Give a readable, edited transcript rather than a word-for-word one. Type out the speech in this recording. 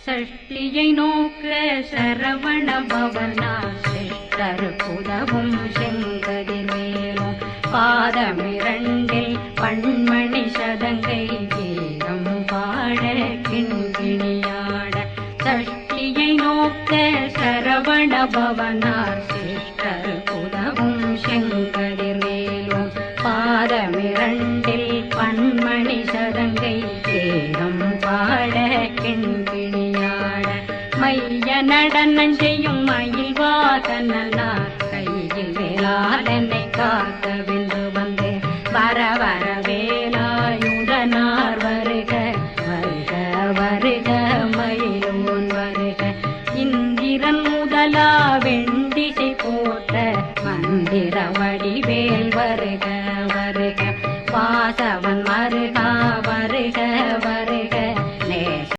சஷ்டியை நோக்க சரவண பவனார் சிஷ்டர் புதவும் செங்கதிர்வேலும் பாதமிரண்டில் பண்மணி சதங்கை கீதம் பாட கிண்கிணியாட சஷ்டியை நோக்க சரவண பவனார் சிஷ்டர் புதவும் செங்கதிர்வேலும் பாதமிரண்டில் பண்மணி சதங்கை கீதம் பாட கிண்கிணியாட மைய நடனம் செய்யும் மயில் வாகனார் கையில் வேளாளனை காக்கவே